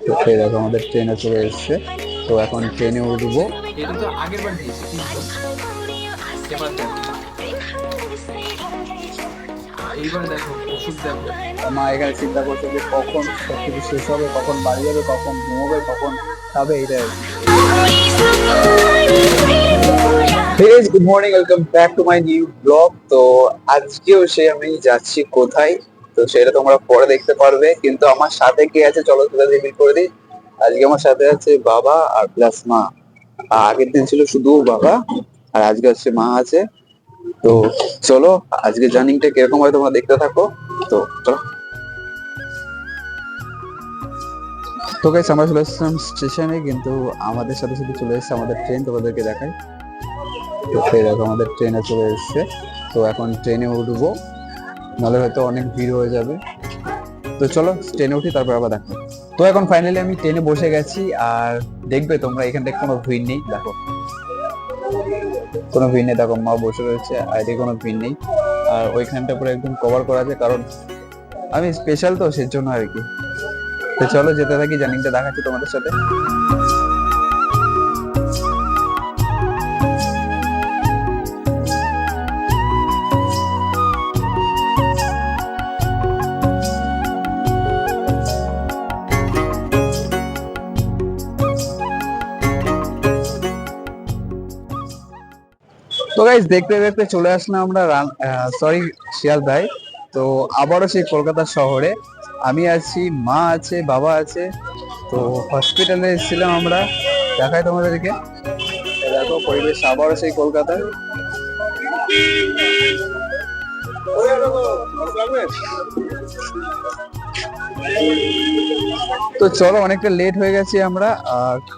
তো সেই দেখো আমাদের ট্রেনে চলে এসছে। তো এখন ট্রেনে উঠবো। এটা তো আগের বার দিয়েছে কিন্তু এবার দেখো, এইবার দেখো ওষুধ দেখো। মা এখানে চিন্তা করছে যে কখন সবকিছু শেষ হবে, কখন বাড়ি যাবে, কখন ঘুমোবে, কখন খাবে, এইটাই আর কি। Hey, good morning, welcome back to my new blog. তো আজকেও আমি যাচ্ছি কোথায়, তো সেটা তোমরা পরে দেখতে পারবে। কিন্তু আমার সাথে কে আছে চলো সেটা রিভিল করে দিই। আজকে আমার সাথে আছে বাবা আর প্লাস মা। আগের দিন ছিল শুধু বাবা, আর আজকে হচ্ছে মা আছে। তো চলো আজকে জার্নিংটা কিরকম হয় তোমরা দেখতে থাকো। তো চলো। তো গাইস আমরা চলে এসেছিলাম স্টেশনে, কিন্তু আমাদের সাথে সাথে চলে এসেছে আমাদের ট্রেন, তোমাদেরকে দেখাই। তো সেই দেখো আমাদের ট্রেনে চলে এসছে। তো এখন ট্রেনে উঠবো, নাহলে হয়তো অনেক ভিড় হয়ে যাবে। তো চলো ট্রেনে উঠি, তারপর আবার দেখো। তো এখন ফাইনালি আমি ট্রেনে বসে গেছি, আর দেখবে তোমরা এখান থেকে কোনো ভিড় নেই, দেখো কোনো ভিড় নেই। দেখো মা বসে রয়েছে, আর এদিকে কোনো ভিড় নেই। আর ওইখানটা পুরো একদম কভার করা আছে, কারণ আমি স্পেশাল তো সেই জন্য আর কি। তো চলো যেতে থাকি, জার্নিটা দেখাচ্ছি তোমাদের সাথে। তো গাইস দেখতে দেখতে চলে আসলাম আমরা সরি শিয়ালদায়। তো আবারও সেই কলকাতা শহরে আমি আছি, মা আছে, বাবা আছে। তো হসপিটালে এসেছিলাম আমরা, দেখাই তোমাদেরকে। এই দেখো পরিবেশ আবারও সেই কলকাতায়। তো চলো অনেকটা লেট হয়ে গেছে, আমরা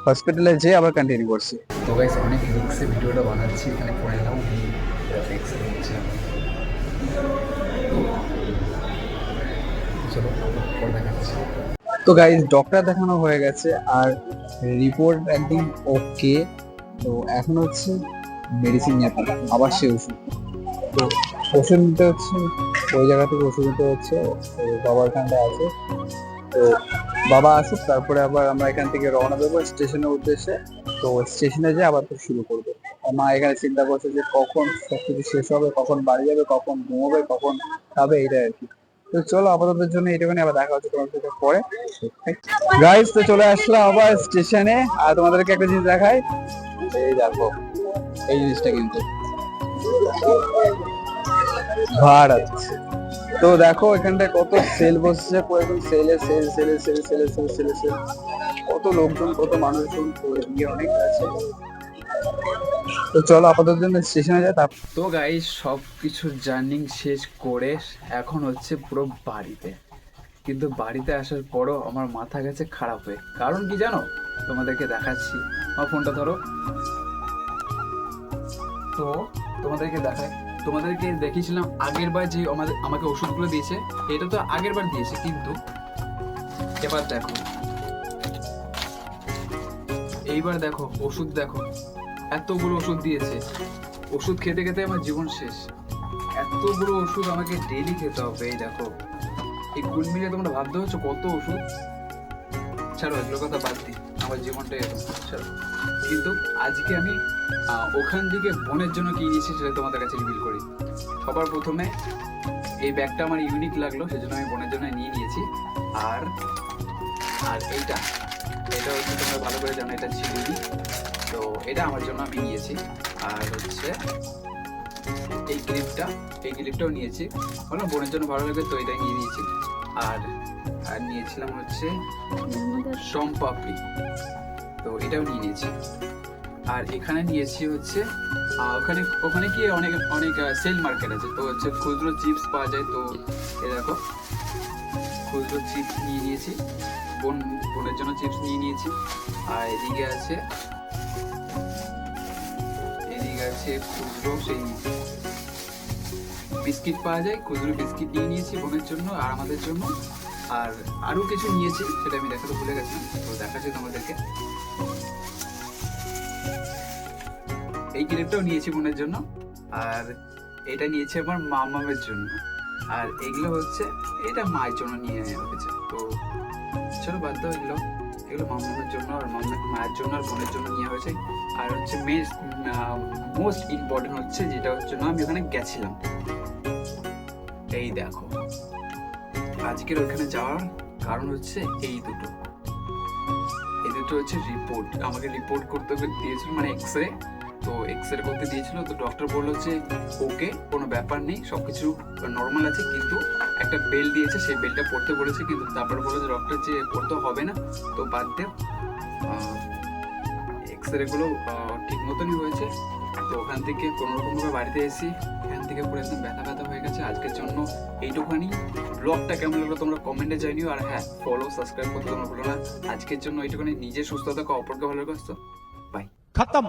হসপিটালে যেয়ে আবার কন্টিনিউ করছি। তো গাইস অনেক রিক্সে ভিডিওটা বানাচ্ছি, এখানে পড়ে এলাম রিক্সে হচ্ছিলাম। চলো পরে দেখাচ্ছি। তো গাইজ ডক্টর দেখানো হয়ে গেছে, আর রিপোর্ট একদম ওকে। তো এখন হচ্ছে মেডিসিন নিতে, আবার সে ওষুধ। তো ওষুধ নিতে হচ্ছে, ওই জায়গা থেকে ওষুধ নিতে হচ্ছে। তো বাবার এখানটা আছে। তো বাবা আসুক, তারপরে আবার আমরা এখান থেকে রওনা দেবো স্টেশনের উদ্দেশ্যে। তো স্টেশনে যেয়ে আবার তো শুরু করবো। আর মা এখানে চিন্তা করছে যে কখন সবকিছু শেষ হবে, কখন বাড়ি যাবে, কখন ঘুমোবে, কখন খাবে, এইটাই আর কি। তো চলো আপাতত জন্য এইটুকুনি, আবার দেখা হচ্ছে তোমার সাথে পরে। গাইস তো চলে আসলাম আবার স্টেশনে, আর তোমাদেরকে একটা জিনিস দেখাই। এই দেখো এই জিনিসটা কিন্তু ভারত। তো দেখো এখানটায় কত সেল বসছে, একদম সেলে সেল সেলে সেল সেলে সেল সেলে সেল। কত লোকজন, কত মানুষজন, তো এদিকে অনেক আছে। তো চলো আপাতত জন্য স্টেশনে যাই। তো গাইস সব কিছুর জার্নি শেষ করে এখন হচ্ছে পুরো বাড়িতে। কিন্তু বাড়িতে আসার পরও আমার মাথা গেছে খারাপ হয়ে, কারণ কি জানো? তোমাদেরকে দেখাচ্ছি, আমার ফোনটা ধরো। তো তোমাদেরকে দেখাই, তোমাদেরকে দেখিয়েছিলাম আগের বার যে আমাকে ওষুধগুলো দিয়েছে, এটা তো আগের বার দিয়েছে কিন্তু এবার দেখো, এইবার দেখো ওষুধ দেখো, এতগুলো ওষুধ দিয়েছে। ওষুধ খেতে খেতে আমার জীবন শেষ। এতগুলো ওষুধ আমাকে ডেইলি খেতে হবে। এই দেখো, এই কুল মিলে তোমরা ভাবতে হচ্ছে কত ওষুধ। ছাড়ো এগুলো কথা বাদ দিই, আমার জীবনটাই এরকম। ছাড়ো, কিন্তু আজকে আমি ওখান থেকে বোনের জন্য কি নিয়েছি সেটা তোমাদের কাছে রিভিল করি। সবার প্রথমে এই ব্যাগটা আমার ইউনিক লাগলো, সেজন্য আমি বোনের জন্য নিয়ে নিয়েছি। আর আর এইটা এটা হচ্ছে তোমরা ভালো করে জানো, এটা ঝিলুনি। তো এটা আমার জন্য আমি নিয়েছি। আর হচ্ছে এই ক্লিপটাও নিয়েছি, বললাম বোনের জন্য ভালো লাগবে তো এটাই নিয়ে নিয়েছি। আর আর নিয়েছিলাম হচ্ছে সম্পাপড়ি, তো এটাও নিয়ে নিয়েছি। আর এখানে নিয়েছি হচ্ছে ওখানে ওখানে কি অনেক অনেক সেল মার্কেট আছে, তো হচ্ছে খুচরো চিপস পাওয়া যায়। তো এ দেখো খুচরো চিপস নিয়ে নিয়েছি, বোনের জন্য চিপস নিয়ে নিয়েছি। আর এদিকে আছে খুচরো সেই বিস্কিট পাওয়া যায়, খুচরো বিস্কিট নিয়ে নিয়েছি বোনের জন্য আর আমাদের জন্য। আর আরো কিছু নিয়েছি, সেটা আমি দেখাতে ভুলে গেছিলাম, তো দেখাচ্ছি তোমাদেরকে। এই ক্লিপটাও নিয়েছি বোনের জন্য, আর এটা নিয়েছি আমার মামামের জন্য। আর এগুলো হচ্ছে এটা মায়ের জন্য নিয়ে নেওয়া হয়েছে। তো চলো বাদ দাও এগুলো, এগুলো মামার জন্য আর মায়ের জন্য আর বোনের জন্য নেওয়া হয়েছে। আর হচ্ছে মোস্ট ইম্পর্টেন্ট হচ্ছে যেটা হচ্ছে না, আমি ওখানে গেছিলাম। এই দেখো, আজকের ওখানে যাওয়ার কারণ হচ্ছে এই দুটো হচ্ছে রিপোর্ট। আমাকে রিপোর্ট করতে দিয়েছিল, মানে এক্স রে। তো এক্স রে করতে দিয়েছিল, তো ডক্টর বললো যে ওকে, কোনো ব্যাপার নেই, সবকিছু নর্মাল আছে, কিন্তু একটা বেল দিয়েছে, সেই বেলটা পড়তে বলেছে। কিন্তু তারপর বললো যে ডক্টর যে পড়তে হবে না, তো বাদ দে, এক্স রে গুলো ঠিক মতনই হয়েছে। তো ওখান থেকে কোনো রকম ভাবে বাড়িতে এসেছি, এখান থেকে পুরো একদম ব্যথা ব্যথা হয়ে গেছে। আজকের জন্য এইটুখানি। ব্লগটা কেমন লাগলো তোমরা কমেন্টে জানিও। আর হ্যাঁ, ফলো সাবস্ক্রাইব করতে তোমরা ভুলো না। আজকের জন্য এইটুখানি। নিজে সুস্থ থাকো, অপরকে ভালো রাখো। বাই। खत्म।